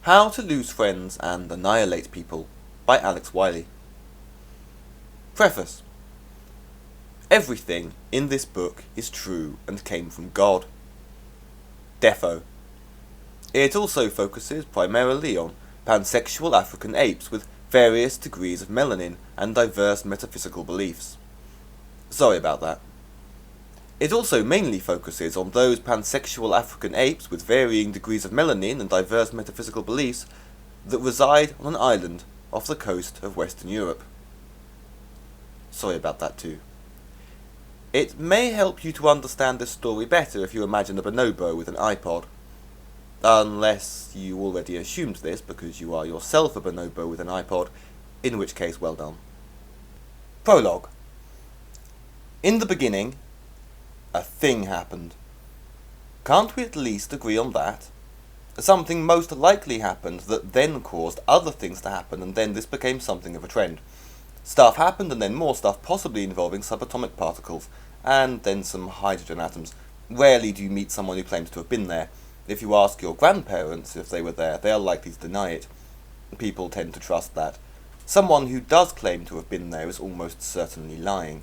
How to Lose Friends and Annihilate People by Alex Wiley. Preface. Everything in this book is true and came from God. Defo. It also focuses primarily on pansexual African apes with various degrees of melanin and diverse metaphysical beliefs. Sorry about that. It also mainly focuses on those pansexual African apes with varying degrees of melanin and diverse metaphysical beliefs that reside on an island off the coast of Western Europe. Sorry about that too. It may help you to understand this story better if you imagine a bonobo with an iPod. Unless you already assumed this because you are yourself a bonobo with an iPod, in which case well done. Prologue. In the beginning, a thing happened. Can't we at least agree on that? Something most likely happened that then caused other things to happen, and then this became something of a trend. Stuff happened and then more stuff, possibly involving subatomic particles, and then some hydrogen atoms. Rarely do you meet someone who claims to have been there. If you ask your grandparents if they were there, they are likely to deny it. People tend to trust that. Someone who does claim to have been there is almost certainly lying.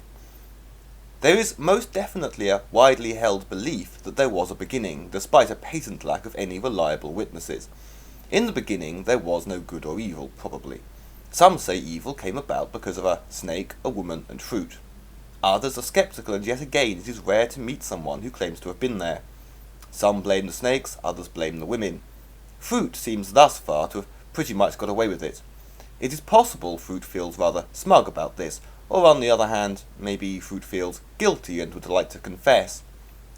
There is most definitely a widely held belief that there was a beginning, despite a patent lack of any reliable witnesses. In the beginning, there was no good or evil, probably. Some say evil came about because of a snake, a woman, and fruit. Others are skeptical, and yet again it is rare to meet someone who claims to have been there. Some blame the snakes, others blame the women. Fruit seems thus far to have pretty much got away with it. It is possible Fruit feels rather smug about this, or on the other hand, maybe Fruit feels guilty and would like to confess,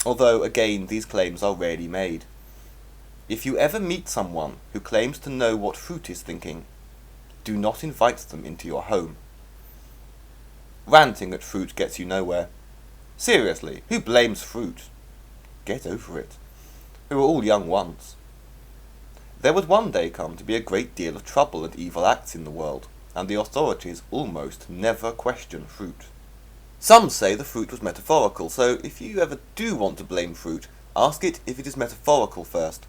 although again these claims are rarely made. If you ever meet someone who claims to know what Fruit is thinking, do not invite them into your home. Ranting at Fruit gets you nowhere. Seriously, who blames Fruit? Get over it. We were all young once. There would one day come to be a great deal of trouble and evil acts in the world, and the authorities almost never question Fruit. Some say the fruit was metaphorical, so if you ever do want to blame Fruit, ask it if it is metaphorical first.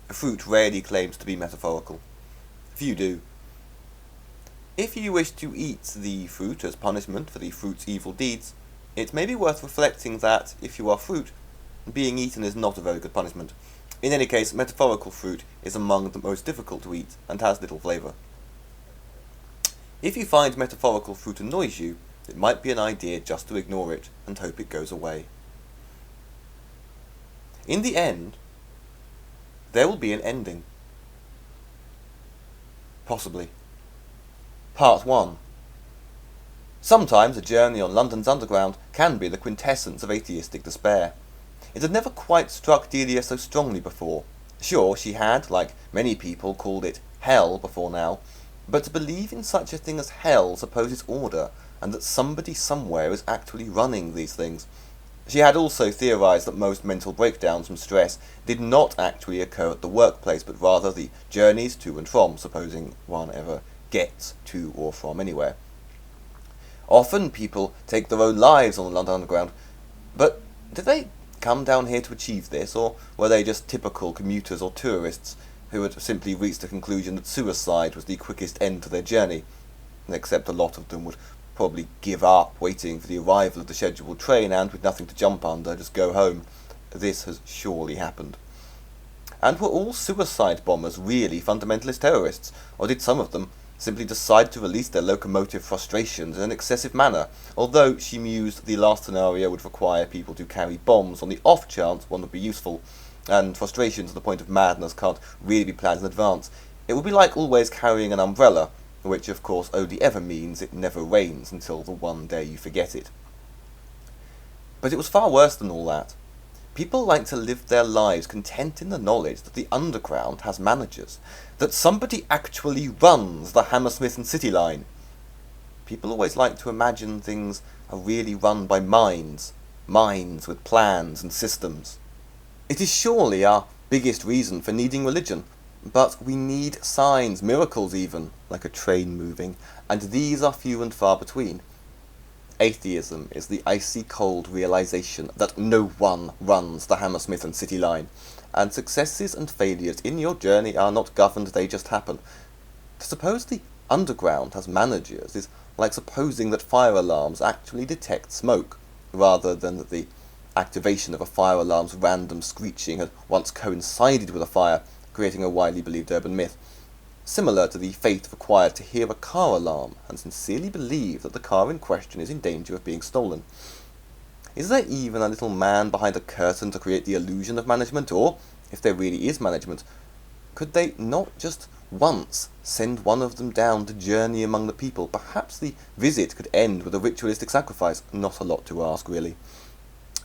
Fruit rarely claims to be metaphorical. Few do. If you wish to eat the fruit as punishment for the fruit's evil deeds, it may be worth reflecting that, if you are Fruit, being eaten is not a very good punishment. In any case, metaphorical fruit is among the most difficult to eat, and has little flavour. If you find metaphorical fruit annoys you, it might be an idea just to ignore it, and hope it goes away. In the end, there will be an ending. Possibly. Part 1. Sometimes a journey on London's Underground can be the quintessence of atheistic despair. It had never quite struck Delia so strongly before. Sure, she had, like many people, called it hell before now, but to believe in such a thing as hell supposes order, and that somebody somewhere is actually running these things. She had also theorized that most mental breakdowns from stress did not actually occur at the workplace, but rather the journeys to and from, supposing one ever gets to or from anywhere. Often people take their own lives on the London Underground, but did they come down here to achieve this, or were they just typical commuters or tourists who had simply reached the conclusion that suicide was the quickest end to their journey? Except a lot of them would probably give up waiting for the arrival of the scheduled train and, with nothing to jump under, just go home. This has surely happened. And were all suicide bombers really fundamentalist terrorists, or did some of them simply decide to release their locomotive frustrations in an excessive manner, although she mused the last scenario would require people to carry bombs on the off chance one would be useful, and frustration to the point of madness can't really be planned in advance. It would be like always carrying an umbrella, which of course only ever means it never rains until the one day you forget it. But it was far worse than all that. People like to live their lives content in the knowledge that the underground has managers, that somebody actually runs the Hammersmith and City line. People always like to imagine things are really run by minds with plans and systems. It is surely our biggest reason for needing religion, but we need signs, miracles even, like a train moving, and these are few and far between. Atheism is the icy cold realization that no one runs the Hammersmith and City line, and successes and failures in your journey are not governed, they just happen. To suppose the underground has managers is like supposing that fire alarms actually detect smoke, rather than that the activation of a fire alarm's random screeching had once coincided with a fire, creating a widely believed urban myth, similar to the fate required to hear a car alarm and sincerely believe that the car in question is in danger of being stolen. Is there even a little man behind a curtain to create the illusion of management, or, if there really is management, could they not just once send one of them down to journey among the people? Perhaps the visit could end with a ritualistic sacrifice. Not a lot to ask, really.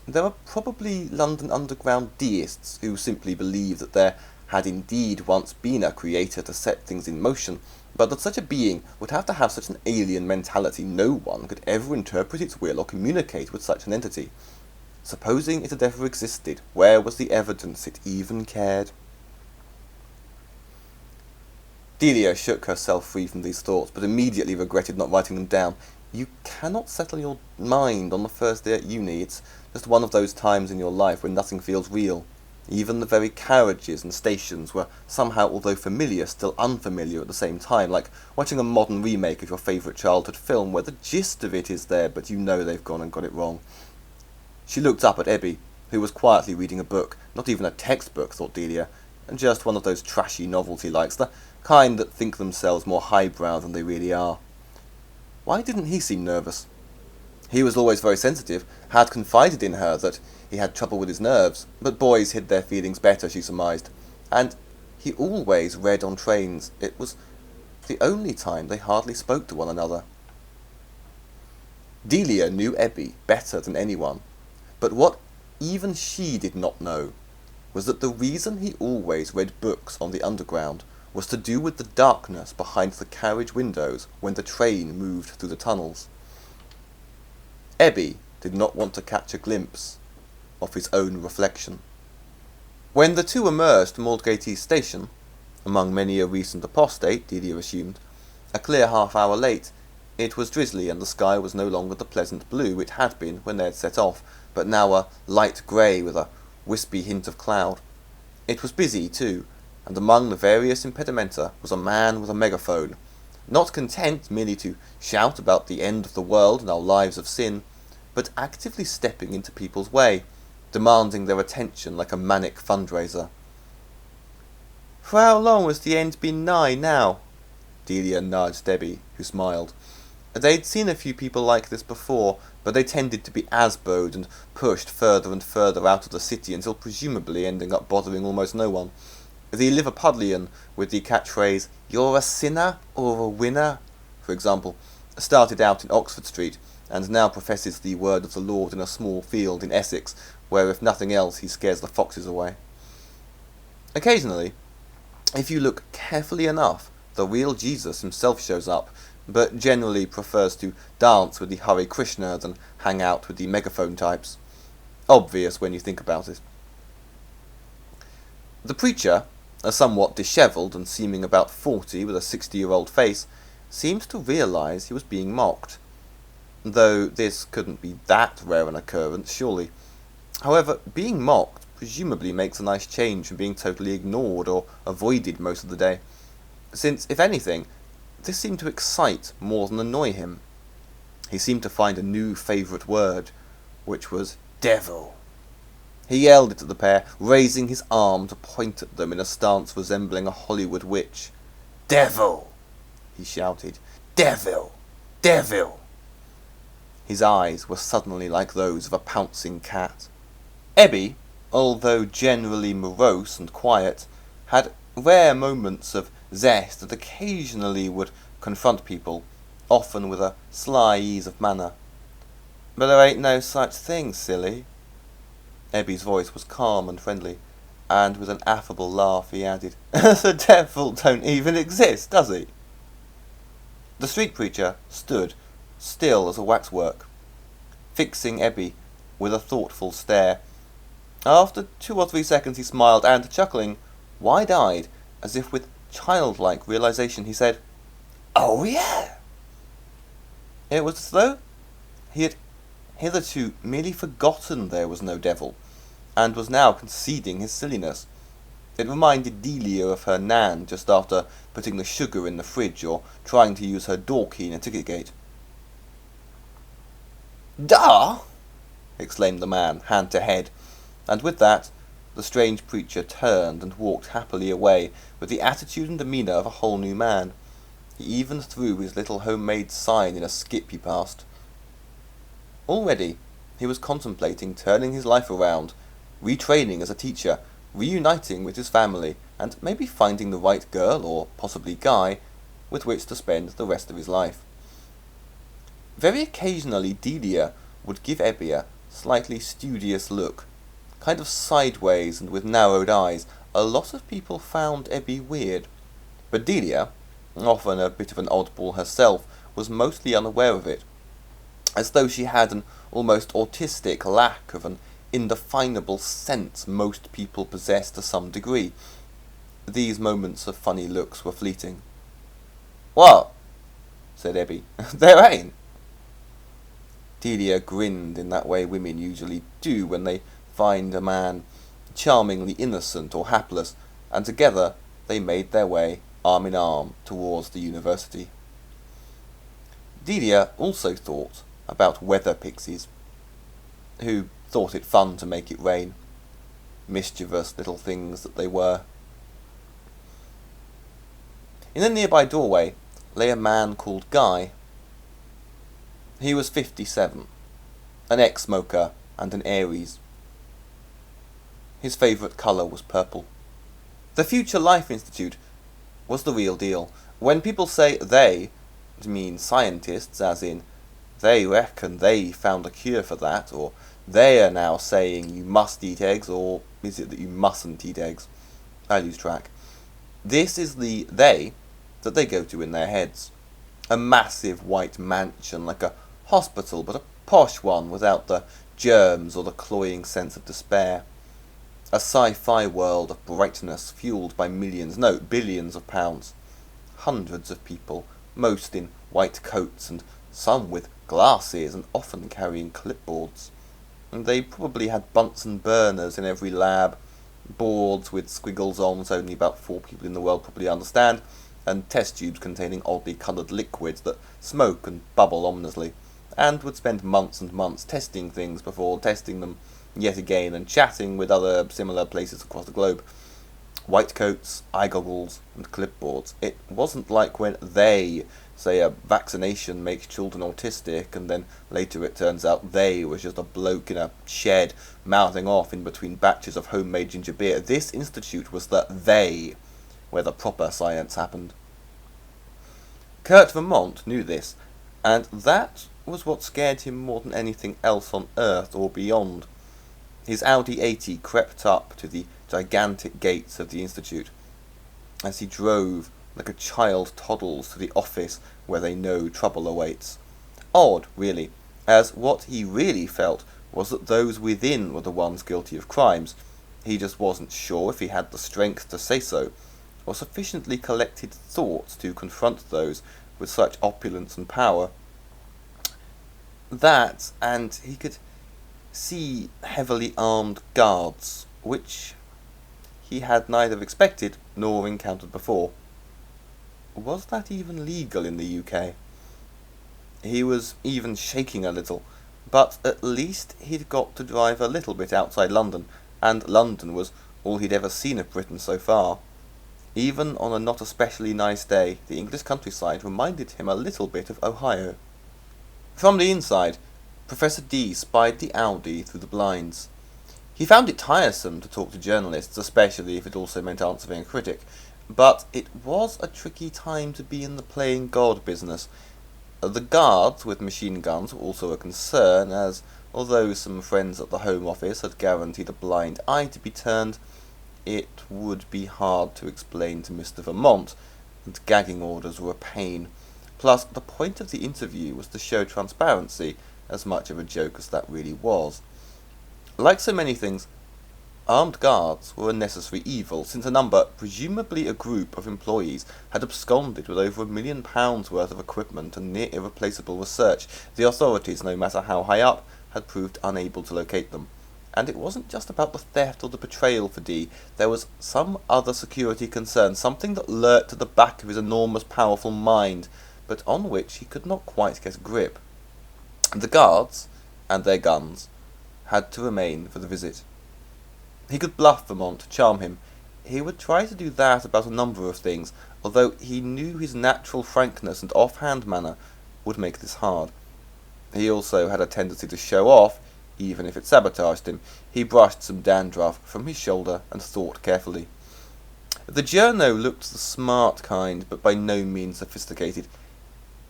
There are probably London Underground deists who simply believe that there had indeed once been a creator to set things in motion, but that such a being would have to have such an alien mentality no one could ever interpret its will or communicate with such an entity. Supposing it had ever existed, where was the evidence it even cared? Delia shook herself free from these thoughts, but immediately regretted not writing them down. You cannot settle your mind on the first day at uni. It's just one of those times in your life when nothing feels real. Even the very carriages and stations were somehow, although familiar, still unfamiliar at the same time, like watching a modern remake of your favourite childhood film where the gist of it is there, but you know they've gone and got it wrong. She looked up at Ebby, who was quietly reading a book, not even a textbook, thought Delia, and just one of those trashy novelty likes, the kind that think themselves more highbrow than they really are. Why didn't he seem nervous? He was always very sensitive, had confided in her that he had trouble with his nerves, but boys hid their feelings better, she surmised, and he always read on trains. It was the only time they hardly spoke to one another. Delia knew Ebby better than anyone, but what even she did not know was that the reason he always read books on the Underground was to do with the darkness behind the carriage windows when the train moved through the tunnels. Ebby did not want to catch a glimpse of his own reflection. When the two emerged from Aldgate East Station, among many a recent apostate, Delia assumed, a clear half-hour late, it was drizzly and the sky was no longer the pleasant blue it had been when they had set off, but now a light grey with a wispy hint of cloud. It was busy, too, and among the various impedimenta was a man with a megaphone, not content merely to shout about the end of the world and our lives of sin, but actively stepping into people's way, demanding their attention like a manic fundraiser. For how long has the end been nigh now? Delia nudged Debbie, who smiled. They'd seen a few people like this before, but they tended to be asboed and pushed further and further out of the city until presumably ending up bothering almost no one. The Liverpudlian, with the catchphrase, "You're a sinner or a winner," for example, started out in Oxford Street, and now professes the word of the Lord in a small field in Essex, where if nothing else he scares the foxes away. Occasionally, if you look carefully enough, the real Jesus himself shows up, but generally prefers to dance with the Hare Krishna than hang out with the megaphone types. Obvious when you think about it. The preacher, a somewhat dishevelled and seeming about 40 with a 60-year-old face, seemed to realise he was being mocked, though this couldn't be that rare an occurrence, surely. However, being mocked presumably makes a nice change from being totally ignored or avoided most of the day, since, if anything, this seemed to excite more than annoy him. He seemed to find a new favourite word, which was devil. He yelled it at the pair, raising his arm to point at them in a stance resembling a Hollywood witch. "Devil!" he shouted. "Devil! Devil!" His eyes were suddenly like those of a pouncing cat. Ebby, although generally morose and quiet, had rare moments of zest that occasionally would confront people, often with a sly ease of manner. "But there ain't no such thing, silly." Ebby's voice was calm and friendly, and with an affable laugh he added, "The devil don't even exist, does he?" The street preacher stood, still as a waxwork, fixing Ebby with a thoughtful stare. After 2 or 3 seconds he smiled, and, chuckling, wide-eyed, as if with childlike realization, he said, "Oh, yeah!" It was as though he had hitherto merely forgotten there was no devil, and was now conceding his silliness. It reminded Delia of her nan just after putting the sugar in the fridge or trying to use her door key in a ticket gate. "Da!" exclaimed the man, hand to head, and with that, the strange preacher turned and walked happily away with the attitude and demeanour of a whole new man. He even threw his little homemade sign in a skip he passed. Already, he was contemplating turning his life around, retraining as a teacher, reuniting with his family, and maybe finding the right girl, or possibly guy, with which to spend the rest of his life. Very occasionally Delia would give Ebbie a slightly studious look, kind of sideways and with narrowed eyes. A lot of people found Ebbie weird, but Delia, often a bit of an oddball herself, was mostly unaware of it, as though she had an almost autistic lack of an indefinable sense most people possess to some degree. These moments of funny looks were fleeting. "What?" said Ebbie. "There ain't." Delia grinned in that way women usually do when they find a man charmingly innocent or hapless, and together they made their way arm in arm towards the university. Delia also thought about weather pixies, who thought it fun to make it rain. Mischievous little things that they were. In a nearby doorway lay a man called Guy. He was 57, an ex-smoker and an Aries. His favourite colour was purple. The Future Life Institute was the real deal. When people say they, it means scientists, as in, they reckon they found a cure for that, or they are now saying you must eat eggs, or is it that you mustn't eat eggs? I lose track. This is the they that they go to in their heads. A massive white mansion, like a hospital, but a posh one without the germs or the cloying sense of despair. A sci-fi world of brightness fueled by millions, no, billions of pounds. Hundreds of people, most in white coats and some with glasses and often carrying clipboards. And they probably had Bunsen burners in every lab, boards with squiggles on so only about 4 people in the world probably understand, and test tubes containing oddly coloured liquids that smoke and bubble ominously, and would spend months and months testing things before testing them yet again and chatting with other similar places across the globe. White coats, eye goggles, and clipboards. It wasn't like when they say a vaccination makes children autistic, and then later it turns out they was just a bloke in a shed mouthing off in between batches of homemade ginger beer. This institute was the they, where the proper science happened. Kurt Vermont knew this, and that was what scared him more than anything else on Earth or beyond. His Audi 80 crept up to the gigantic gates of the institute. As he drove, like a child toddles to the office where they know trouble awaits. Odd, really, as what he really felt was that those within were the ones guilty of crimes. He just wasn't sure if he had the strength to say so, or sufficiently collected thoughts to confront those with such opulence and power. That, and he could see heavily armed guards, which he had neither expected nor encountered before. Was that even legal in the UK? He was even shaking a little, but at least he'd got to drive a little bit outside London, and London was all he'd ever seen of Britain so far. Even on a not especially nice day, the English countryside reminded him a little bit of Ohio. From the inside, Professor D spied the Audi through the blinds. He found it tiresome to talk to journalists, especially if it also meant answering a critic, but it was a tricky time to be in the playing God business. The guards with machine guns were also a concern, as although some friends at the Home Office had guaranteed a blind eye to be turned, it would be hard to explain to Mr. Vermont, and gagging orders were a pain. Plus, the point of the interview was to show transparency, as much of a joke as that really was. Like so many things, armed guards were a necessary evil, since a number, presumably a group of employees, had absconded with over £1 million worth of equipment and near irreplaceable research. The authorities, no matter how high up, had proved unable to locate them, And it wasn't just about the theft or the betrayal for Dee. There was some other security concern, something that lurked at the back of his enormous, powerful mind, but on which he could not quite get a grip. The guards, and their guns, had to remain for the visit. He could bluff Vermont to charm him. He would try to do that about a number of things, although he knew his natural frankness and offhand manner would make this hard. He also had a tendency to show off, even if it sabotaged him. He brushed some dandruff from his shoulder and thought carefully. The journo looked the smart kind, but by no means sophisticated.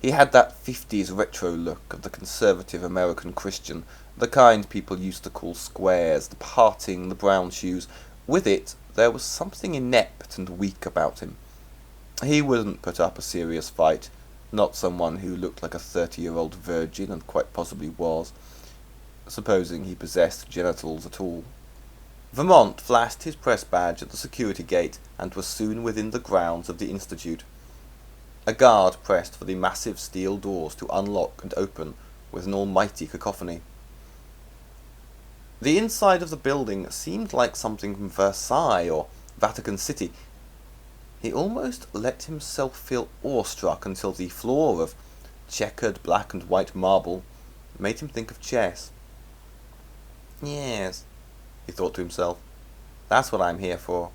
He had that 50s retro look of the conservative American Christian, the kind people used to call squares, the parting, the brown shoes. With it, there was something inept and weak about him. He wouldn't put up a serious fight, not someone who looked like a 30-year-old virgin and quite possibly was, supposing he possessed genitals at all. Vermont flashed his press badge at the security gate and was soon within the grounds of the Institute. A guard pressed for the massive steel doors to unlock and open with an almighty cacophony. The inside of the building seemed like something from Versailles or Vatican City. He almost let himself feel awestruck until the floor of checkered black and white marble made him think of chess. Yes, he thought to himself, that's what I'm here for.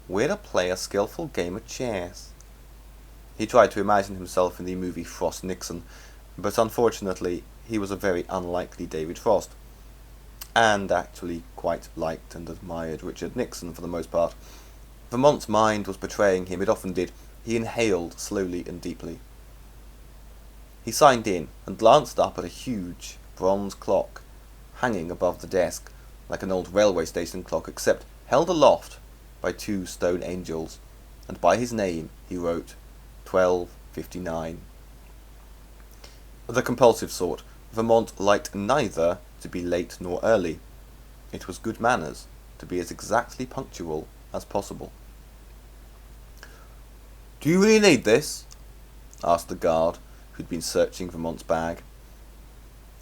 We're to play a skillful game of chess. He tried to imagine himself in the movie Frost Nixon, but unfortunately he was a very unlikely David Frost, and actually quite liked and admired Richard Nixon for the most part. Vermont's mind was betraying him, it often did. He inhaled slowly and deeply. He signed in and glanced up at a huge bronze clock hanging above the desk, like an old railway station clock, except held aloft by two stone angels, and by his name he wrote 12:59. The compulsive sort, Vermont liked neither to be late nor early. It was good manners to be as exactly punctual as possible. "Do you really need this?" asked the guard, who'd been searching Vermont's bag.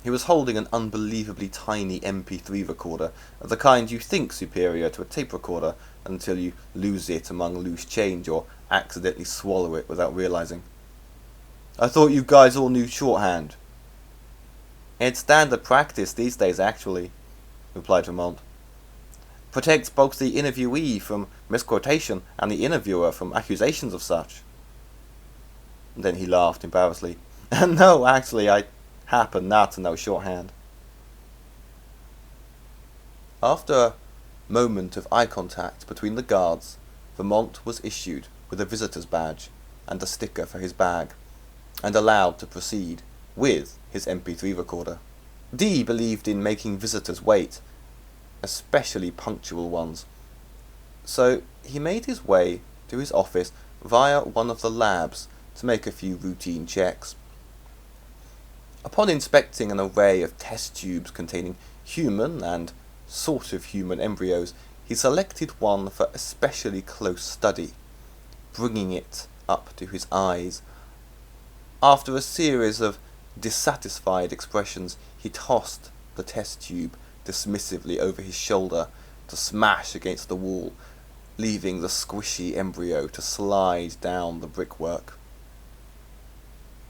He was holding an unbelievably tiny MP3 recorder, of the kind you think superior to a tape recorder until you lose it among loose change or accidentally swallow it without realizing. "I thought you guys all knew shorthand." "It's standard practice these days, actually," replied Vermont. "Protects both the interviewee from misquotation and the interviewer from accusations of such." Then he laughed embarrassedly. "No, actually, I happen not to know shorthand." After a moment of eye contact between the guards, Vermont was issued with a visitor's badge and a sticker for his bag, and allowed to proceed with his MP3 recorder. Dee believed in making visitors wait, especially punctual ones, so he made his way to his office via one of the labs to make a few routine checks. Upon inspecting an array of test tubes containing human and sort of human embryos, he selected one for especially close study, bringing it up to his eyes. After a series of dissatisfied expressions, he tossed the test tube dismissively over his shoulder to smash against the wall, leaving the squishy embryo to slide down the brickwork.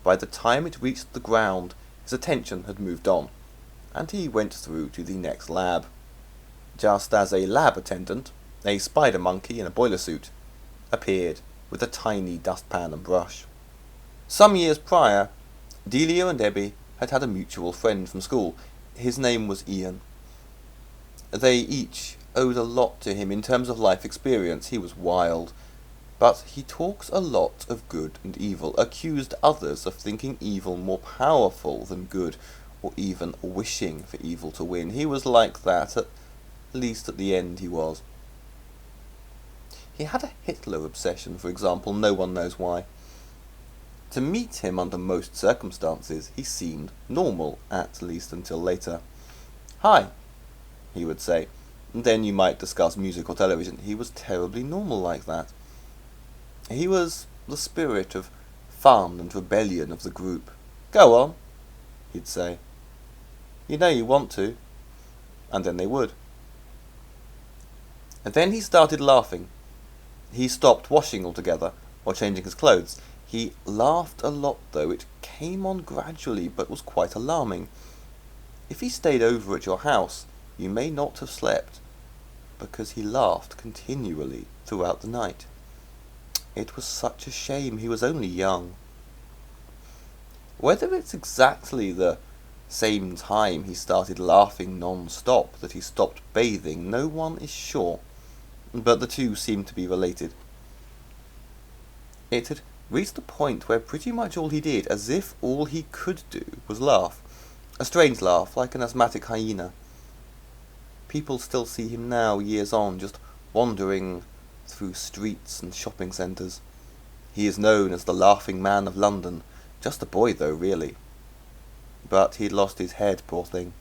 By the time it reached the ground, his attention had moved on, and he went through to the next lab. Just as a lab attendant, a spider monkey in a boiler suit, appeared with a tiny dustpan and brush. Some years prior, Delia and Debbie had had a mutual friend from school. His name was Ian. They each owed a lot to him in terms of life experience. He was wild, but he talked a lot of good and evil, accused others of thinking evil more powerful than good, or even wishing for evil to win. He was like that, at least at the end he was. He had a Hitler obsession, for example, no one knows why. To meet him under most circumstances, he seemed normal, at least until later. "Hi," he would say. Then you might discuss music or television. He was terribly normal like that. He was the spirit of fun and rebellion of the group. "Go on," he'd say. "You know you want to." and then they would. And then he started laughing. He stopped washing altogether, or changing his clothes. He laughed a lot, though. It came on gradually, but was quite alarming. If he stayed over at your house, you may not have slept, because he laughed continually throughout the night. It was such a shame. He was only young. Whether it's exactly the same time he started laughing non-stop that he stopped bathing, no one is sure, but the two seem to be related. It had reached a point where pretty much all he did, as if all he could do, was laugh. A strange laugh, like an asthmatic hyena. People still see him now, years on, just wandering through streets and shopping centres. He is known as the Laughing Man of London. Just a boy, though, really. But he'd lost his head, poor thing.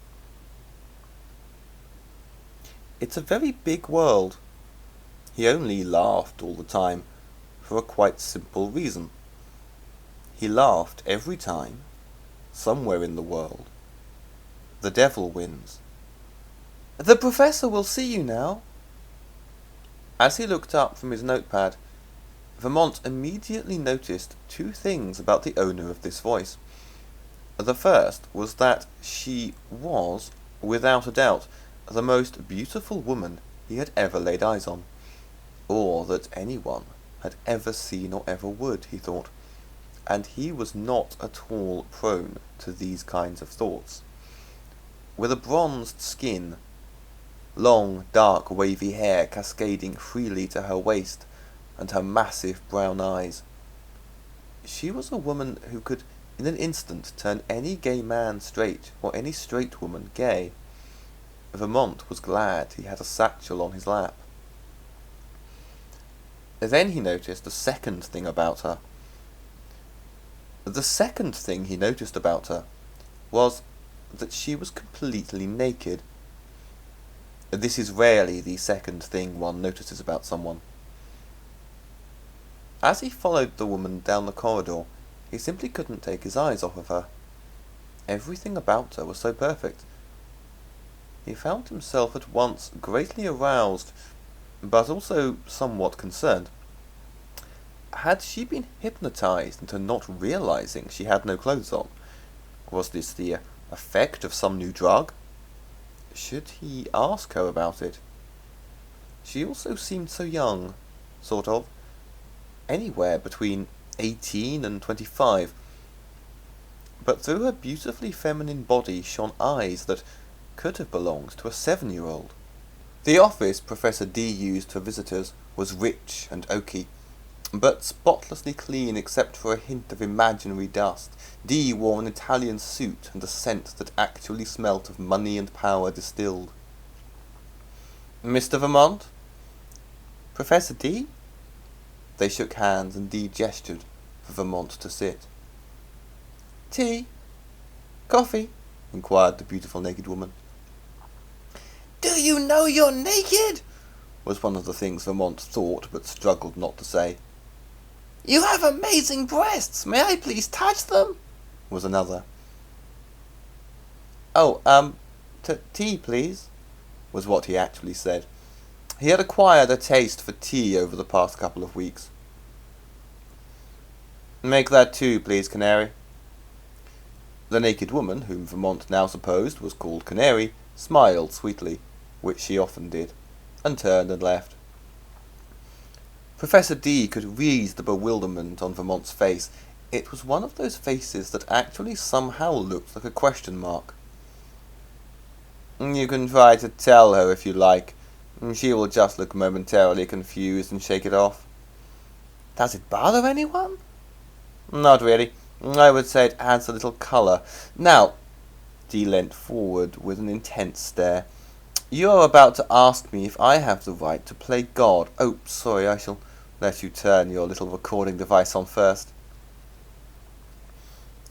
It's a very big world. He only laughed all the time, for a quite simple reason. He laughed every time, somewhere in the world, the devil wins. "The Professor will see you now." As he looked up from his notepad, Vermont immediately noticed two things about the owner of this voice. The first was that she was, without a doubt, the most beautiful woman he had ever laid eyes on, or that anyone had ever seen or ever would, he thought, and he was not at all prone to these kinds of thoughts. With a bronzed skin, long, dark, wavy hair cascading freely to her waist, and her massive brown eyes, she was a woman who could in an instant turn any gay man straight, or any straight woman gay. Vermont was glad he had a satchel on his lap. Then he noticed a second thing about her. The second thing he noticed about her was that she was completely naked. This is rarely the second thing one notices about someone. As he followed the woman down the corridor, he simply couldn't take his eyes off of her. Everything about her was so perfect. He found himself at once greatly aroused, but also somewhat concerned. Had she been hypnotized into not realizing she had no clothes on? Was this the effect of some new drug? Should he ask her about it? She also seemed so young, sort of. Anywhere between 18 and 25. But through her beautifully feminine body shone eyes that could have belonged to a 7-year-old. The office Professor D used for visitors was rich and oaky, but spotlessly clean except for a hint of imaginary dust. D wore an Italian suit and a scent that actually smelt of money and power distilled. "Mr. Vermont? Professor D?" They shook hands and D gestured for Vermont to sit. "Tea? Coffee?" inquired the beautiful naked woman. "Do you know you're naked?" was one of the things Vermont thought but struggled not to say. "You have amazing breasts. May I please touch them?" was another. "Oh, tea, please," was what he actually said. He had acquired a taste for tea over the past couple of weeks. "Make that 2, please, Canary." The naked woman, whom Vermont now supposed was called Canary, smiled sweetly, which she often did, and turned and left. Professor D could read the bewilderment on Vermont's face. It was one of those faces that actually somehow looked like a question mark. "You can try to tell her if you like. She will just look momentarily confused and shake it off." "Does it bother anyone?" "Not really. I would say it adds a little colour. Now," D leant forward with an intense stare, "you are about to ask me if I have the right to play God. Oh, sorry, I shall let you turn your little recording device on first."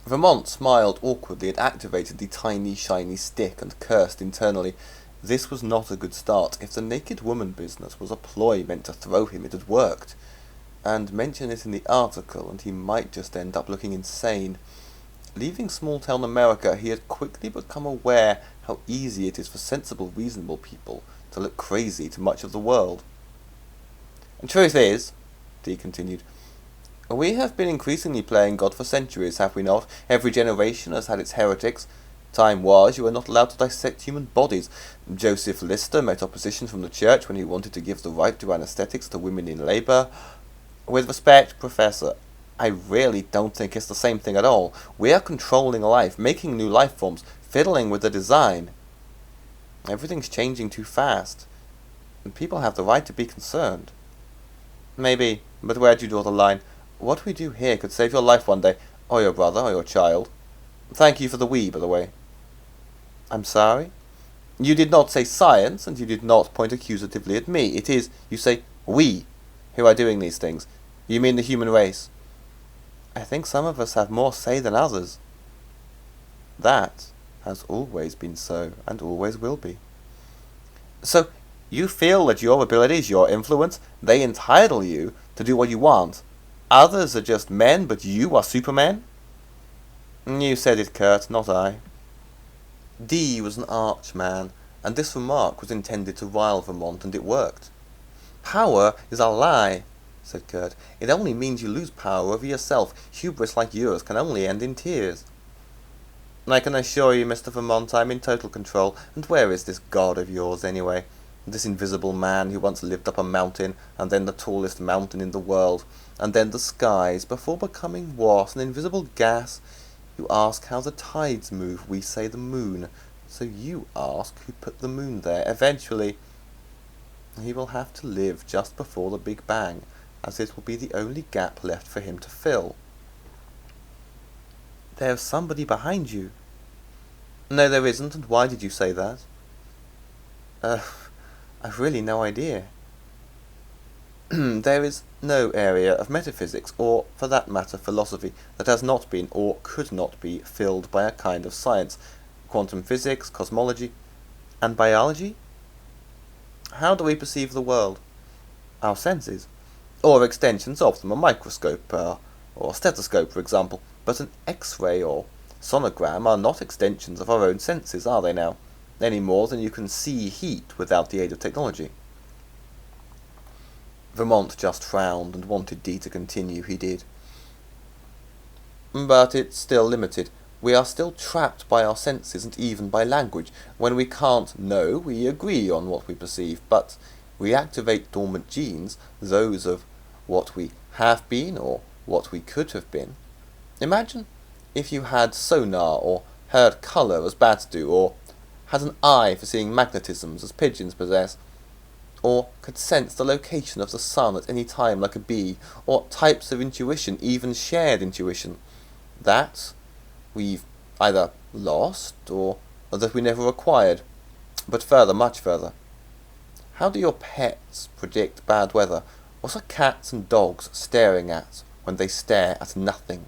Vermont smiled awkwardly and activated the tiny, shiny stick and cursed internally. This was not a good start. If the naked woman business was a ploy meant to throw him, it had worked. And mention it in the article, and he might just end up looking insane. Leaving small-town America, he had quickly become aware how easy it is for sensible, reasonable people to look crazy to much of the world. And truth is, Dee continued, we have been increasingly playing God for centuries, have we not? Every generation has had its heretics. Time was you were not allowed to dissect human bodies. Joseph Lister met opposition from the church when he wanted to give the right to anesthetics to women in labour. With respect, Professor, I really don't think it's the same thing at all. We are controlling life, making new life forms, fiddling with the design. Everything's changing too fast, and people have the right to be concerned. Maybe, but where do you draw the line? What we do here could save your life one day, or your brother, or your child. Thank you for the we, by the way. I'm sorry? You did not say science, and you did not point accusatively at me. It is, you say, we, who are doing these things. You mean the human race. I think some of us have more say than others. That has always been so, and always will be. So, you feel that your abilities, your influence, they entitle you to do what you want. Others are just men, but you are Superman? You said it, Kurt, not I. Dee was an arch man, and this remark was intended to rile Vermont, and it worked. Power is a lie, said Kurt. It only means you lose power over yourself. Hubris like yours can only end in tears. I can assure you, Mr. Vermont, I'm in total control. And where is this god of yours, anyway? This invisible man who once lived up a mountain, and then the tallest mountain in the world, and then the skies, before becoming what? An invisible gas? You ask how the tides move, we say the moon. So you ask who put the moon there. Eventually, he will have to live just before the Big Bang, as it will be the only gap left for him to fill. There's somebody behind you. No, there isn't, and why did you say that? I've really no idea. There is no area of metaphysics, or, for that matter, philosophy, that has not been, or could not be, filled by a kind of science. Quantum physics, cosmology, and biology? How do we perceive the world? Our senses. Or extensions of them, a microscope, or stethoscope, for example. But an X-ray or sonogram are not extensions of our own senses, are they now? Any more than you can see heat without the aid of technology. Vermont just frowned and wanted Dee to continue. He did. But it's still limited. We are still trapped by our senses and even by language. When we can't know, we agree on what we perceive, but we activate dormant genes, those of what we have been or what we could have been. Imagine if you had sonar or heard colour as bats do, or had an eye for seeing magnetisms as pigeons possess, or could sense the location of the sun at any time like a bee, or types of intuition, even shared intuition. That we've either lost or that we never acquired. But further, much further. How do your pets predict bad weather? What are cats and dogs staring at when they stare at nothing?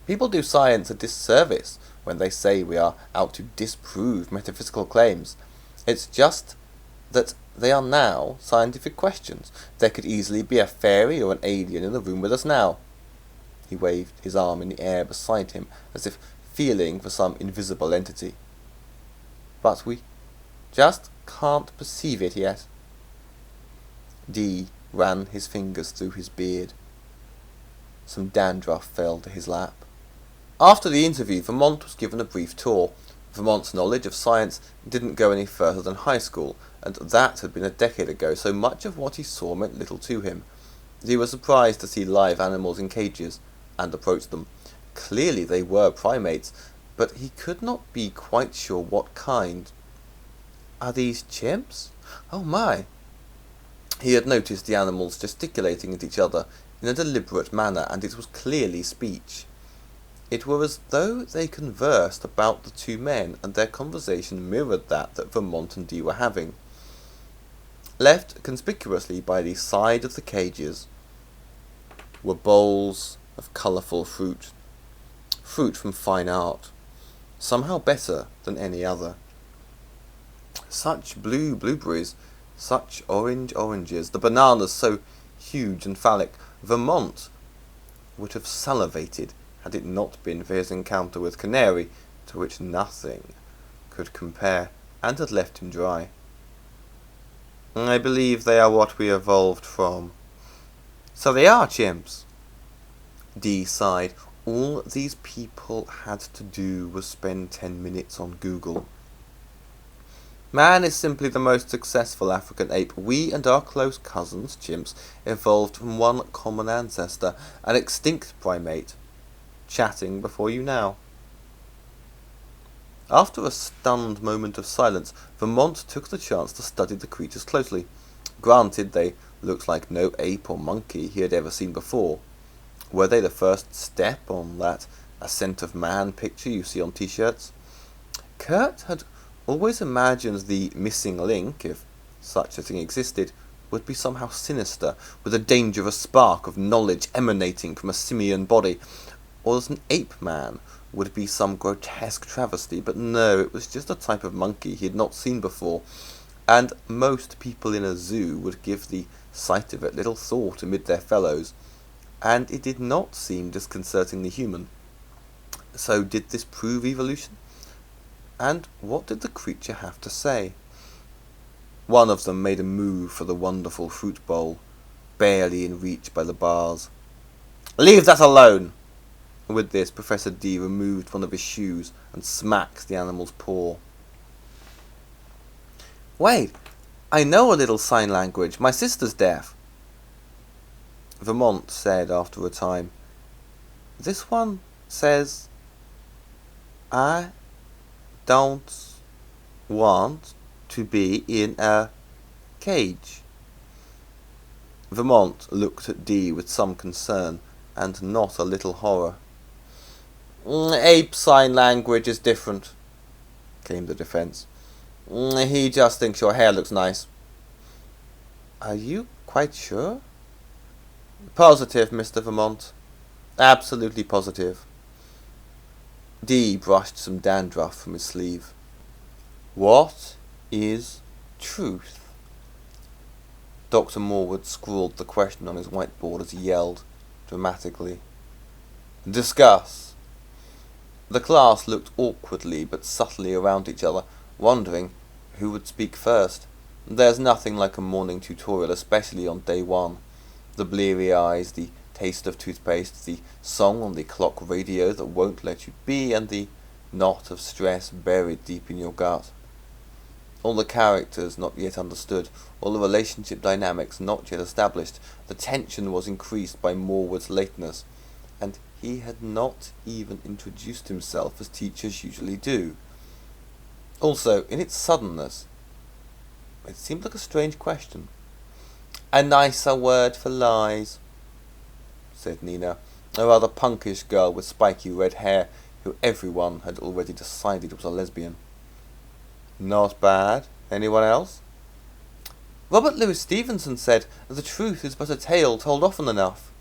People do science a disservice when they say we are out to disprove metaphysical claims. It's just that they are now scientific questions. There could easily be a fairy or an alien in the room with us now. He waved his arm in the air beside him, as if feeling for some invisible entity. But we just can't perceive it yet. Dee ran his fingers through his beard. Some dandruff fell to his lap. After the interview, Vermont was given a brief tour. Vermont's knowledge of science didn't go any further than high school, and that had been a decade ago, so much of what he saw meant little to him. He was surprised to see live animals in cages, and approached them. Clearly they were primates, but he could not be quite sure what kind. Are these chimps? Oh my! He had noticed the animals gesticulating at each other in a deliberate manner, and it was clearly speech. It were as though they conversed about the two men, and their conversation mirrored that Vermont and Dee were having. Left conspicuously by the side of the cages were bowls of colourful fruit. Fruit from fine art, somehow better than any other. Such blue blueberries, such orange oranges, the bananas so huge and phallic. Vermont would have salivated had it not been for his encounter with Canary, to which nothing could compare, and had left him dry. I believe they are what we evolved from. So they are chimps. Dee sighed. All these people had to do was spend 10 minutes on Google. Man is simply the most successful African ape. We and our close cousins, chimps, evolved from one common ancestor, an extinct primate. Chatting before you now. After a stunned moment of silence, Vermont took the chance to study the creatures closely. Granted, they looked like no ape or monkey he had ever seen before. Were they the first step on that ascent of man picture you see on t-shirts? Kurt had always imagined the missing link, if such a thing existed, would be somehow sinister, with a dangerous spark of knowledge emanating from a simian body, or that an ape-man would be some grotesque travesty, but no, it was just a type of monkey he had not seen before, and most people in a zoo would give the sight of it little thought amid their fellows, and it did not seem disconcertingly human. So did this prove evolution? And what did the creature have to say? One of them made a move for the wonderful fruit bowl, barely in reach by the bars. "Leave that alone!" With this, Professor D removed one of his shoes and smacked the animal's paw. "Wait, I know a little sign language. My sister's deaf." Vermont said after a time, "This one says, I don't want to be in a cage." Vermont looked at Dee with some concern and not a little horror. "Ape sign language is different," came the defense. "He just thinks your hair looks nice." "Are you quite sure?" "Positive, Mr. Vermont. Absolutely positive." Dee brushed some dandruff from his sleeve. "What is truth?" Dr. Morwood scrawled the question on his whiteboard as he yelled, dramatically, "Discuss." The class looked awkwardly but subtly around each other, wondering who would speak first. There's nothing like a morning tutorial, especially on day one. The bleary eyes, the taste of toothpaste, the song on the clock radio that won't let you be, and the knot of stress buried deep in your gut. All the characters not yet understood, all the relationship dynamics not yet established. The tension was increased by Morwood's lateness, and he had not even introduced himself as teachers usually do. Also, in its suddenness, it seemed like a strange question. "A nicer word for lies," said Nina, a rather punkish girl with spiky red hair, who everyone had already decided was a lesbian. "Not bad. Anyone else?" "Robert Louis Stevenson said, 'The truth is but a tale told often enough,'"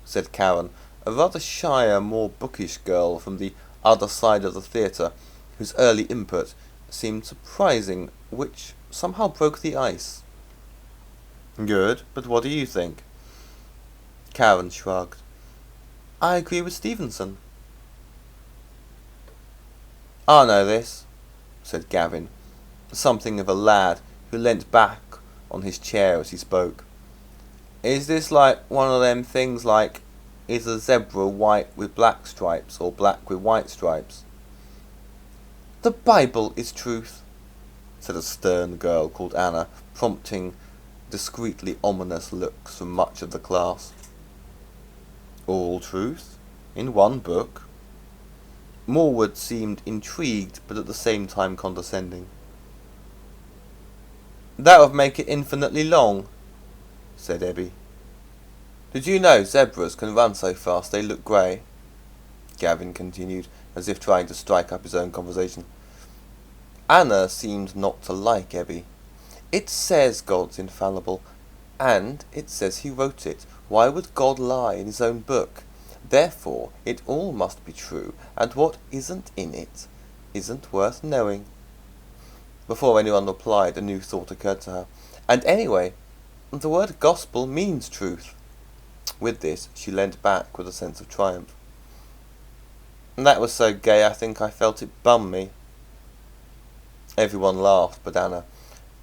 said Karen, a rather shyer, more bookish girl from the other side of the theatre, whose early input seemed surprising, which somehow broke the ice. "Good, but what do you think?" Karen shrugged. "I agree with Stevenson." "I know this," said Gavin, something of a lad who leant back on his chair as he spoke. "Is this like one of them things like, is a zebra white with black stripes or black with white stripes?" "The Bible is truth," said a stern girl called Anna, prompting discreetly ominous looks from much of the class. "All truth? In one book?" Morwood seemed intrigued, but at the same time condescending. "That would make it infinitely long," said Debbie. "Did you know zebras can run so fast they look grey?" Gavin continued, as if trying to strike up his own conversation. Anna seemed not to like Debbie. "It says God's infallible, and it says he wrote it. Why would God lie in his own book? Therefore, it all must be true, and what isn't in it isn't worth knowing." Before anyone replied, a new thought occurred to her. "And anyway, the word gospel means truth." With this, she leant back with a sense of triumph. That was so gay I think I felt it bum me. Everyone laughed but Anna.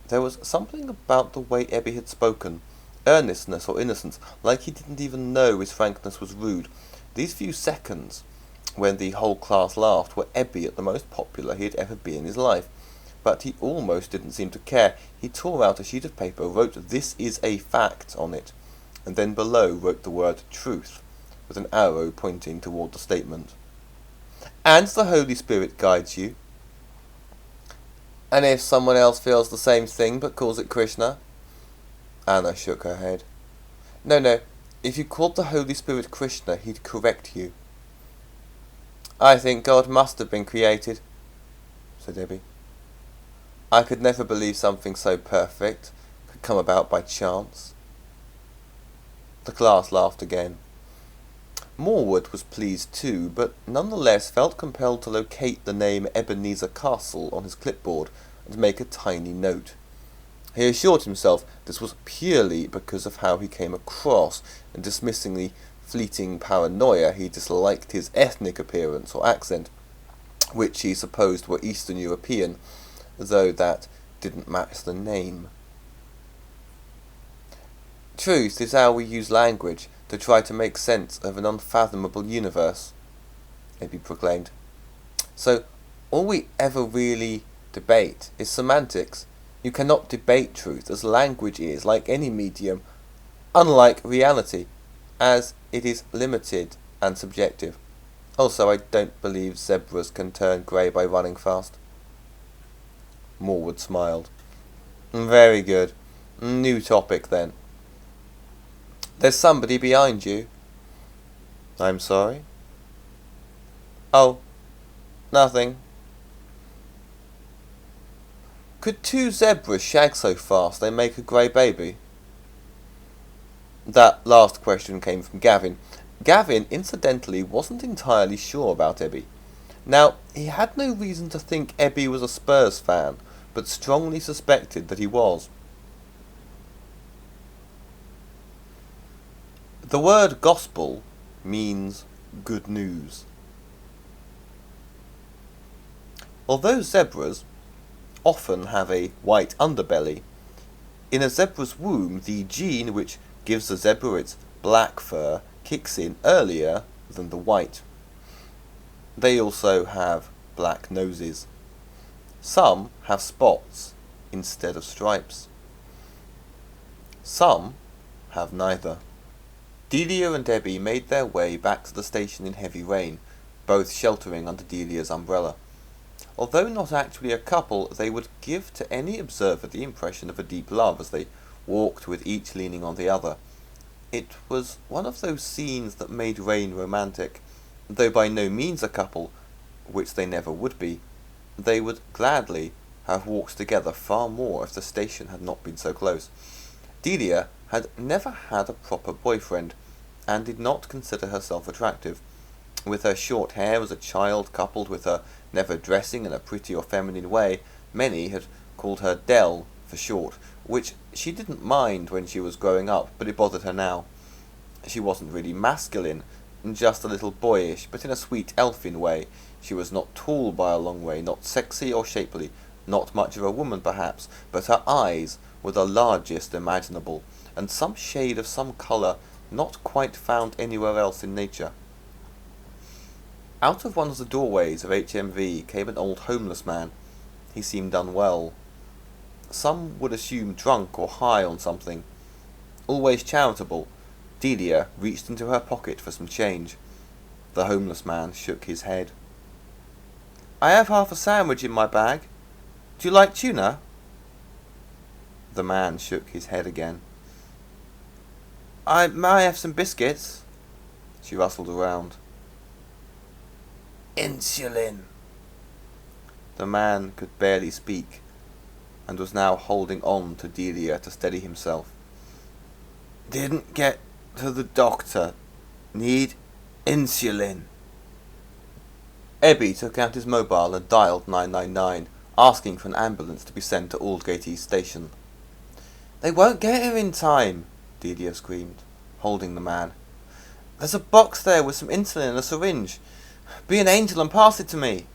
There was something about the way Ebby had spoken, earnestness or innocence, like he didn't even know his frankness was rude. These few seconds, when the whole class laughed, were Ebby at the most popular he had ever been in his life. But he almost didn't seem to care. He tore out a sheet of paper, wrote "This is a fact" on it, and then below wrote the word "truth," with an arrow pointing toward the statement. "And the Holy Spirit guides you. And if someone else feels the same thing but calls it Krishna?" Anna shook her head. No, if you called the Holy Spirit Krishna, he'd correct you." "I think God must have been created," said Debbie. "I could never believe something so perfect could come about by chance." The class laughed again. Morwood was pleased too, but nonetheless felt compelled to locate the name Ebenezer Castle on his clipboard and make a tiny note. He assured himself this was purely because of how he came across, and dismissing the fleeting paranoia he disliked his ethnic appearance or accent, which he supposed were Eastern European, though that didn't match the name. "Truth is how we use language to try to make sense of an unfathomable universe," Ebby proclaimed. "So all we ever really debate is semantics. You cannot debate truth, as language is, like any medium, unlike reality, as it is limited and subjective. Also, I don't believe zebras can turn grey by running fast." Morwood smiled. "Very good. New topic, then." "There's somebody behind you." "I'm sorry?" "Oh, nothing." "Could two zebras shag so fast they make a grey baby?" That last question came from Gavin. Gavin, incidentally, wasn't entirely sure about Ebby. Now, he had no reason to think Ebby was a Spurs fan, but strongly suspected that he was. The word gospel means good news. Although zebras often have a white underbelly, in a zebra's womb the gene which gives the zebra its black fur kicks in earlier than the white. They also have black noses. Some have spots instead of stripes. Some have neither. Delia and Debbie made their way back to the station in heavy rain, both sheltering under Delia's umbrella. Although not actually a couple, they would give to any observer the impression of a deep love as they walked with each leaning on the other. It was one of those scenes that made rain romantic. Though by no means a couple, which they never would be, they would gladly have walked together far more if the station had not been so close. Delia had never had a proper boyfriend, and did not consider herself attractive. With her short hair as a child, coupled with her never dressing in a pretty or feminine way, many had called her Del for short, which she didn't mind when she was growing up, but it bothered her now. She wasn't really masculine, just a little boyish, but in a sweet elfin way. She was not tall by a long way, not sexy or shapely, not much of a woman perhaps, but her eyes were the largest imaginable, and some shade of some colour not quite found anywhere else in nature. Out of one of the doorways of HMV came an old homeless man. He seemed unwell. Some would assume drunk or high on something. Always charitable, Delia reached into her pocket for some change. The homeless man shook his head. "I have half a sandwich in my bag. Do you like tuna?" The man shook his head again. "I may have some biscuits." She rustled around. "Insulin." The man could barely speak, and was now holding on to Delia to steady himself. "Didn't get to the doctor. Need insulin." Ebby took out his mobile and dialed 999, asking for an ambulance to be sent to Aldgate East Station. "They won't get her in time," Delia screamed, holding the man. "There's a box there with some insulin and a syringe. Be an angel and pass it to me.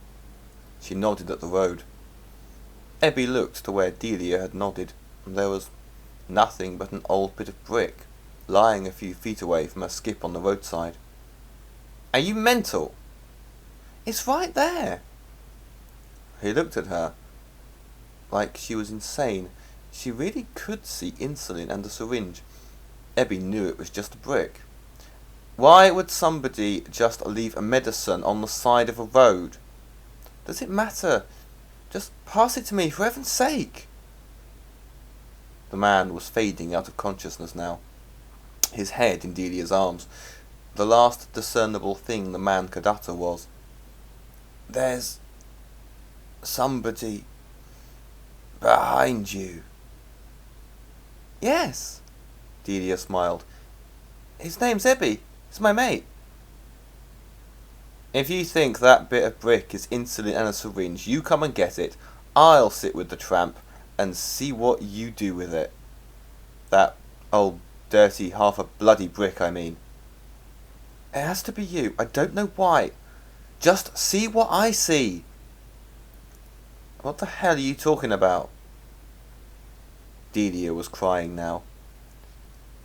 She nodded at the road. Debbie looked to where Delia had nodded, and there was nothing but an old bit of brick, lying a few feet away from a skip on the roadside. Are you mental? It's right there. He looked at her like she was insane. She really could see insulin and a syringe. Debbie knew it was just a brick. Why would somebody just leave a medicine on the side of a road? Does it matter? Just pass it to me, for heaven's sake. The man was fading out of consciousness now, his head in Delia's arms. The last discernible thing the man could utter was, There's somebody behind you. Yes, Delia smiled. His name's Debbie. He's my mate. If you think that bit of brick is insulin and a syringe, you come and get it. I'll sit with the tramp and see what you do with it. That old dirty half a bloody brick, I mean. It has to be you. I don't know why. Just see what I see. What the hell are you talking about? Delia was crying now.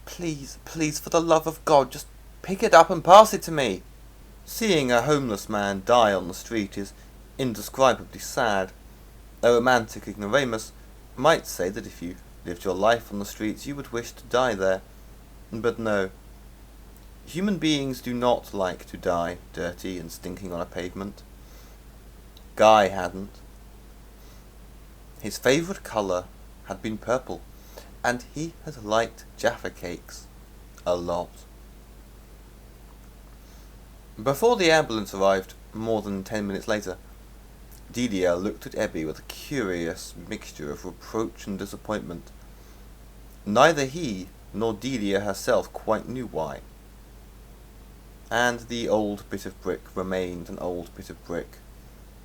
Please, please, for the love of God, just pick it up and pass it to me. Seeing a homeless man die on the street is indescribably sad. A romantic ignoramus might say that if you lived your life on the streets you would wish to die there. But no. Human beings do not like to die dirty and stinking on a pavement. Guy hadn't. His favourite colour had been purple, and he had liked Jaffa cakes a lot. Before the ambulance arrived, more than 10 minutes later, Delia looked at Debbie with a curious mixture of reproach and disappointment. Neither he nor Delia herself quite knew why. And the old bit of brick remained an old bit of brick,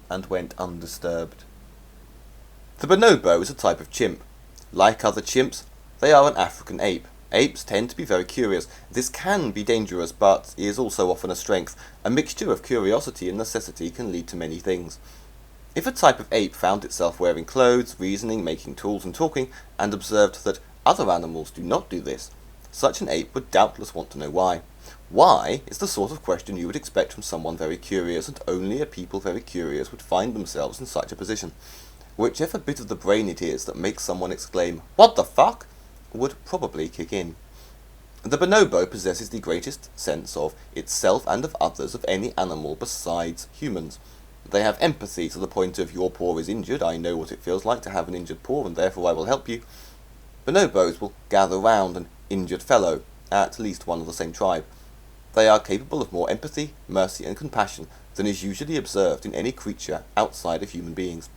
and went undisturbed. The bonobo is a type of chimp. Like other chimps, they are an African ape. Apes tend to be very curious. This can be dangerous, but is also often a strength. A mixture of curiosity and necessity can lead to many things. If a type of ape found itself wearing clothes, reasoning, making tools and talking, and observed that other animals do not do this, such an ape would doubtless want to know why. Why is the sort of question you would expect from someone very curious, and only a people very curious would find themselves in such a position. Whichever bit of the brain it is that makes someone exclaim, "What the fuck?" would probably kick in. The bonobo possesses the greatest sense of itself and of others of any animal besides humans. They have empathy to the point of, your paw is injured, I know what it feels like to have an injured paw, and therefore I will help you. Bonobos will gather round an injured fellow, at least one of the same tribe. They are capable of more empathy, mercy, and compassion than is usually observed in any creature outside of human beings.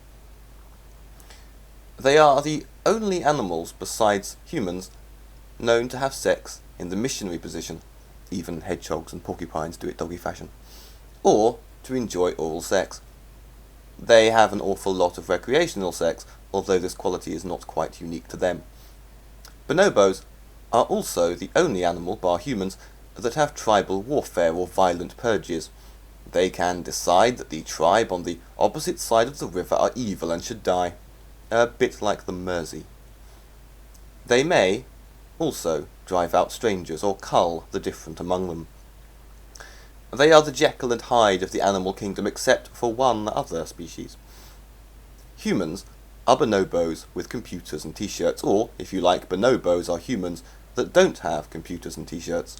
They are the only animals besides humans known to have sex in the missionary position, even hedgehogs and porcupines do it doggy fashion, or to enjoy oral sex. They have an awful lot of recreational sex, although this quality is not quite unique to them. Bonobos are also the only animal, bar humans, that have tribal warfare or violent purges. They can decide that the tribe on the opposite side of the river are evil and should die, a bit like the Mersey. They may also drive out strangers or cull the different among them. They are the Jekyll and Hyde of the animal kingdom, except for one other species. Humans are bonobos with computers and t-shirts, or, if you like, bonobos are humans that don't have computers and t-shirts.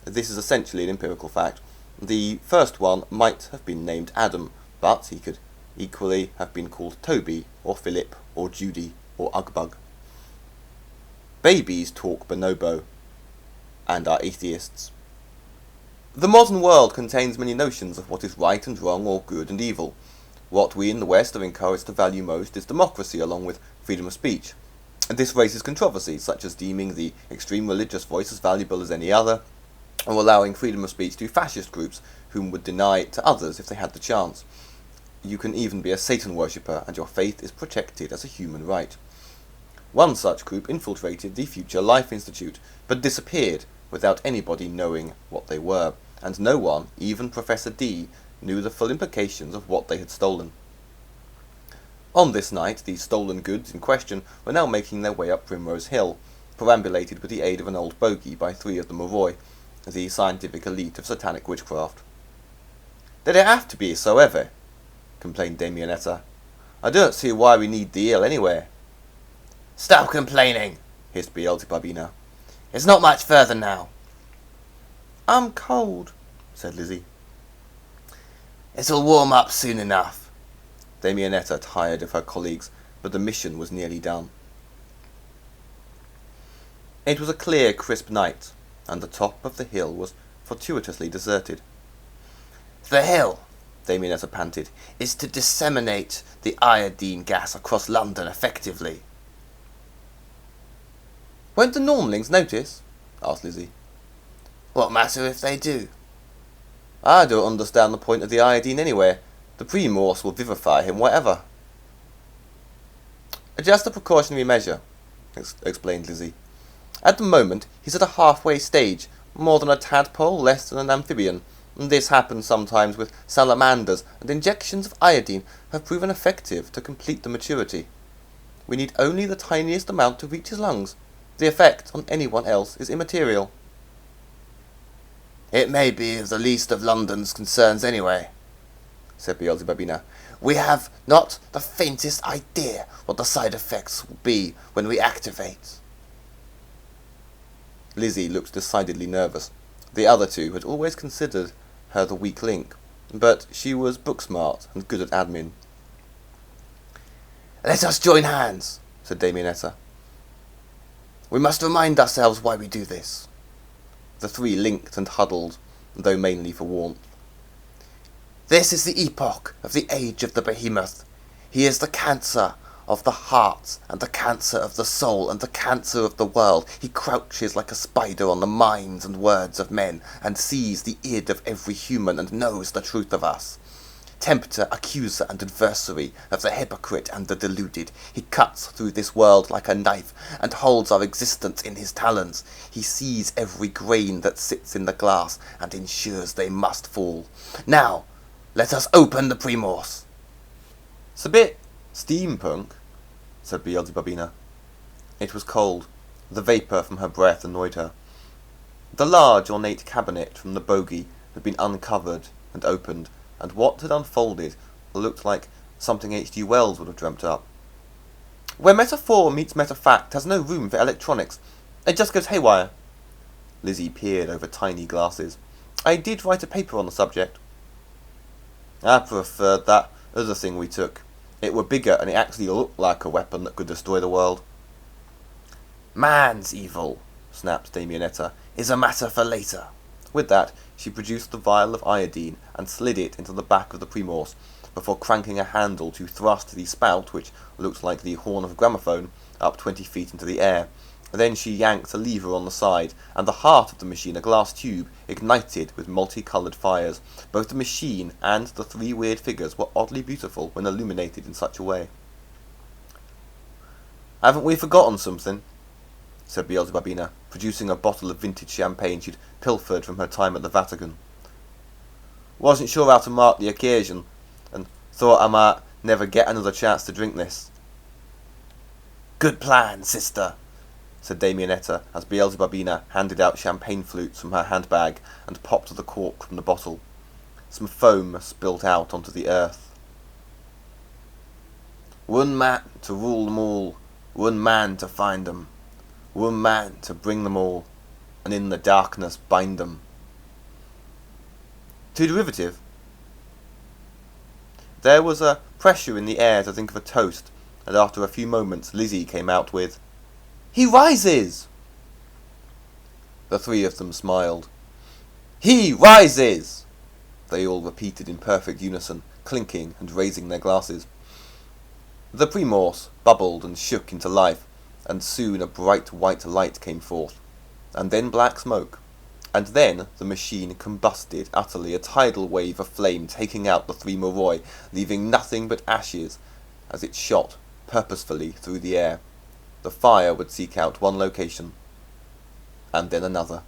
This is essentially an empirical fact. The first one might have been named Adam, but he could equally have been called Toby, or Philip, or Judy, or Ugbug. Babies talk bonobo, and are atheists. The modern world contains many notions of what is right and wrong, or good and evil. What we in the West are encouraged to value most is democracy, along with freedom of speech. And this raises controversies, such as deeming the extreme religious voice as valuable as any other, or allowing freedom of speech to fascist groups whom would deny it to others if they had the chance. You can even be a Satan worshipper, and your faith is protected as a human right. One such group infiltrated the Future Life Institute, but disappeared without anybody knowing what they were. and no one, even Professor D, knew the full implications of what they had stolen. On this night, the stolen goods in question were now making their way up Primrose Hill, perambulated with the aid of an old bogey by 3 of the Moroi, the scientific elite of satanic witchcraft. "Did it have to be so heavy?" complained Damianetta. "I don't see why we need the hill anyway." "Stop complaining," hissed Beelzebubina. "It's not much further now." "I'm cold," said Lizzie. "It'll warm up soon enough." Damianetta tired of her colleagues, but the mission was nearly done. It was a clear, crisp night, and the top of the hill was fortuitously deserted. "The hill," Damianetta panted, "is to disseminate the iodine gas across London effectively." "Won't the Normlings notice?" asked Lizzie. "What matter if they do?" "I don't understand the point of the iodine anyway. The Pre Morse will vivify him whatever." "Just a precautionary measure," explained Lizzie. "At the moment, he's at a halfway stage, more than a tadpole, less than an amphibian. This happens sometimes with salamanders, and injections of iodine have proven effective to complete the maturity. We need only the tiniest amount to reach his lungs. The effect on anyone else is immaterial." "It may be of the least of London's concerns anyway," said Beelzebubina. "We have not the faintest idea what the side effects will be when we activate." Lizzie looked decidedly nervous. The other 2 had always considered her the weak link, but she was book-smart and good at admin. "Let us join hands," said Damianetta. "We must remind ourselves why we do this." The 3 linked and huddled, though mainly for warmth. "This is the epoch of the age of the behemoth. He is the cancer of the heart, and the cancer of the soul, and the cancer of the world. He crouches like a spider on the minds and words of men, and sees the id of every human, and knows the truth of us. Tempter, accuser, and adversary of the hypocrite and the deluded, he cuts through this world like a knife, and holds our existence in his talons. He sees every grain that sits in the glass, and ensures they must fall. Now, let us open the Pre Morse." "It's a bit steampunk," said Beelzebubina. It was cold. The vapour from her breath annoyed her. The large, ornate cabinet from the bogey had been uncovered and opened, and what had unfolded looked like something H.G. Wells would have dreamt up. "Where metaphor meets metafact has no room for electronics. It just goes haywire." Lizzie peered over tiny glasses. "I did write a paper on the subject." "I preferred that other thing we took. It were bigger and it actually looked like a weapon that could destroy the world." "Man's evil," snapped Damianetta, "is a matter for later." With that, she produced the vial of iodine and slid it into the back of the Pre Morse, before cranking a handle to thrust the spout, which looked like the horn of a gramophone, up 20 feet into the air. Then she yanked a lever on the side, and the heart of the machine, a glass tube, ignited with multicoloured fires. Both the machine and the 3 weird figures were oddly beautiful when illuminated in such a way. "Haven't we forgotten something?" said Beelzebubina, producing a bottle of vintage champagne she'd pilfered from her time at the Vatican. "Wasn't sure how to mark the occasion, and thought I might never get another chance to drink this." "Good plan, sister," said Damianetta, as Beelzebubina handed out champagne flutes from her handbag and popped the cork from the bottle. Some foam spilt out onto the earth. "One man to rule them all, one man to find them, one man to bring them all, and in the darkness bind them." Too derivative? There was a pressure in the air to think of a toast, and after a few moments Lizzie came out with, "He rises!" The 3 of them smiled. "He rises!" they all repeated in perfect unison, clinking and raising their glasses. The Pre Morse bubbled and shook into life, and soon a bright white light came forth, and then black smoke, and then the machine combusted utterly, a tidal wave of flame taking out the 3 Moroi, leaving nothing but ashes as it shot purposefully through the air. The fire would seek out one location, and then another.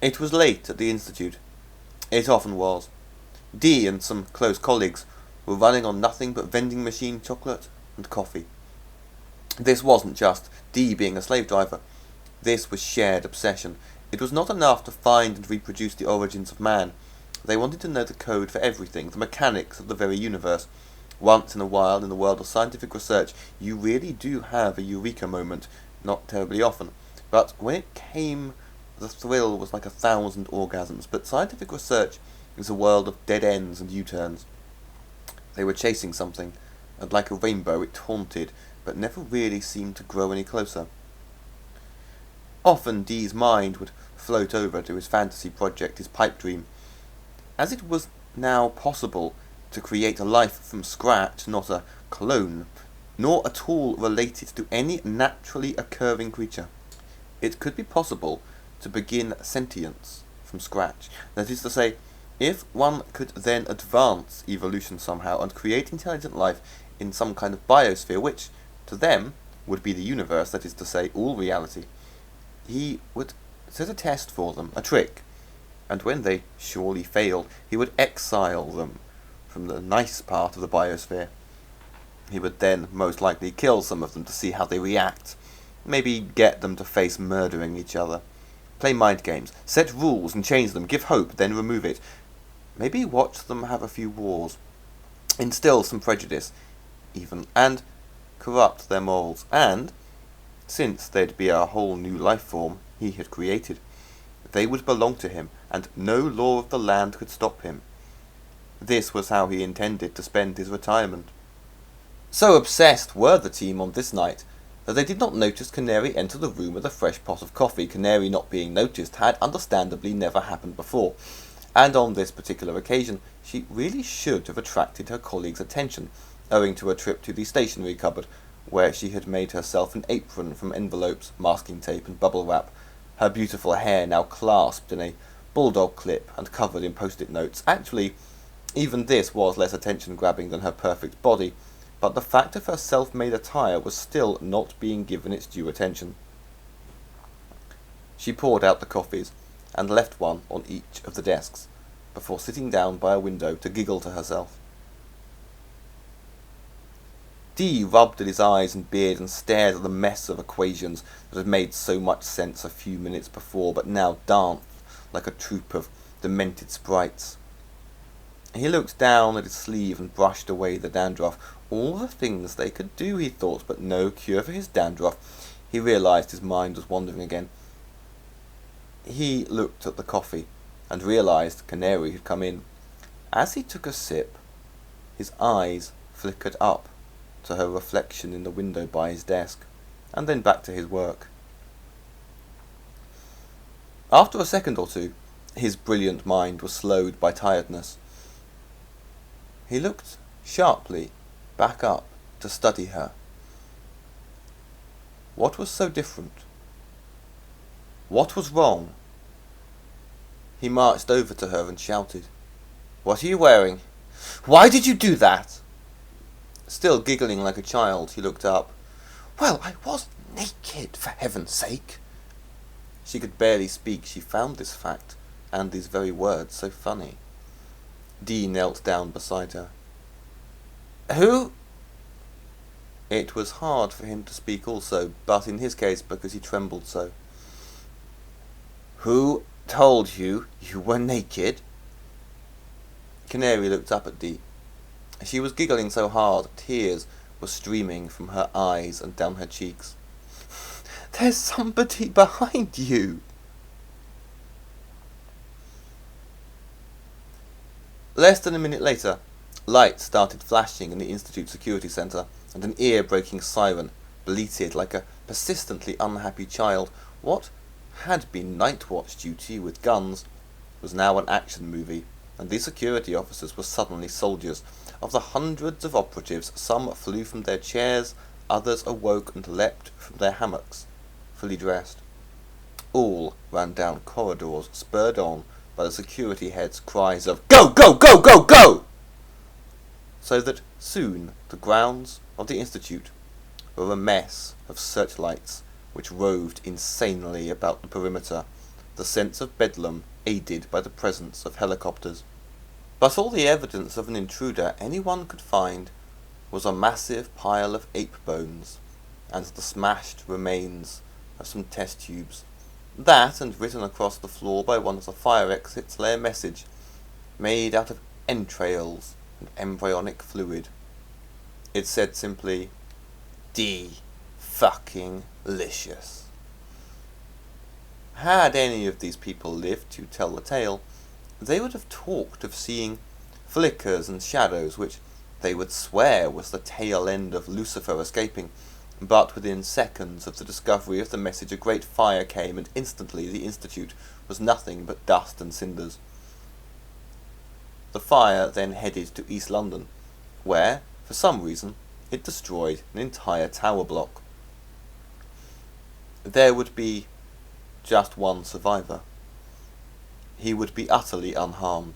It was late at the Institute. It often was. Dee and some close colleagues were running on nothing but vending machine chocolate and coffee. This wasn't just Dee being a slave driver. This was shared obsession. It was not enough to find and reproduce the origins of man. They wanted to know the code for everything, the mechanics of the very universe. Once in a while, in the world of scientific research, you really do have a eureka moment, not terribly often. But when it came, the thrill was like 1,000 orgasms. But scientific research is a world of dead ends and U-turns. They were chasing something, and like a rainbow it haunted, but never really seemed to grow any closer. Often Dee's mind would float over to his fantasy project, his pipe dream. As it was now possible to create a life from scratch, not a clone, nor at all related to any naturally occurring creature, it could be possible to begin sentience from scratch. That is to say, if one could then advance evolution somehow and create intelligent life in some kind of biosphere, which, to them, would be the universe, that is to say, all reality, he would set a test for them, a trick, and when they surely failed, he would exile them from the nice part of the biosphere. He would then most likely kill some of them to see how they react, maybe get them to face murdering each other, play mind games, set rules and change them, give hope, then remove it, maybe watch them have a few wars, instill some prejudice, even, and corrupt their morals, and, since they'd be a whole new life form he had created, they would belong to him, and no law of the land could stop him. This was how he intended to spend his retirement. So obsessed were the team on this night that they did not notice Canary enter the room with a fresh pot of coffee. Canary not being noticed had understandably never happened before, and on this particular occasion she really should have attracted her colleagues' attention, owing to a trip to the stationery cupboard, where she had made herself an apron from envelopes, masking tape and bubble wrap, her beautiful hair now clasped in a bulldog clip and covered in post-it notes. Actually, even this was less attention-grabbing than her perfect body, but the fact of her self-made attire was still not being given its due attention. She poured out the coffees, and left one on each of the desks, before sitting down by a window to giggle to herself. Dee rubbed at his eyes and beard and stared at the mess of equations that had made so much sense a few minutes before, but now danced like a troop of demented sprites. He looked down at his sleeve and brushed away the dandruff. All the things they could do, he thought, but no cure for his dandruff. He realized his mind was wandering again. He looked at the coffee and realized Canary had come in. As he took a sip, his eyes flickered up to her reflection in the window by his desk, and then back to his work. After a second or two, his brilliant mind was slowed by tiredness. He looked sharply back up to study her. What was so different? What was wrong? He marched over to her and shouted, "What are you wearing? Why did you do that?" Still giggling like a child, he looked up. "Well, I was naked, for heaven's sake." She could barely speak. She found this fact, and these very words, so funny. Dee knelt down beside her. "Who?" It was hard for him to speak also, but in his case because he trembled so. "Who told you you were naked?" Canary looked up at Dee. She was giggling so hard, tears were streaming from her eyes and down her cheeks. "There's somebody behind you." Less than a minute later, lights started flashing in the Institute Security Center, and an ear-breaking siren bleated like a persistently unhappy child. What had been night watch duty with guns was now an action movie, and the security officers were suddenly soldiers. Of the hundreds of operatives, some flew from their chairs, others awoke and leapt from their hammocks, fully dressed. All ran down corridors, spurred on by the security head's cries of "Go, go, go, go, go!" So that soon the grounds of the Institute were a mess of searchlights which roved insanely about the perimeter, the sense of bedlam aided by the presence of helicopters. But all the evidence of an intruder anyone could find was a massive pile of ape bones and the smashed remains of some test tubes. That, and written across the floor by one of the fire exits, lay a message made out of entrails and embryonic fluid. It said simply, "D-fucking-licious." Had any of these people lived to tell the tale, they would have talked of seeing flickers and shadows which they would swear was the tail end of Lucifer escaping, but within seconds of the discovery of the message a great fire came, and instantly the Institute was nothing but dust and cinders. The fire then headed to East London, where, for some reason, it destroyed an entire tower block. There would be just one survivor. He would be utterly unharmed.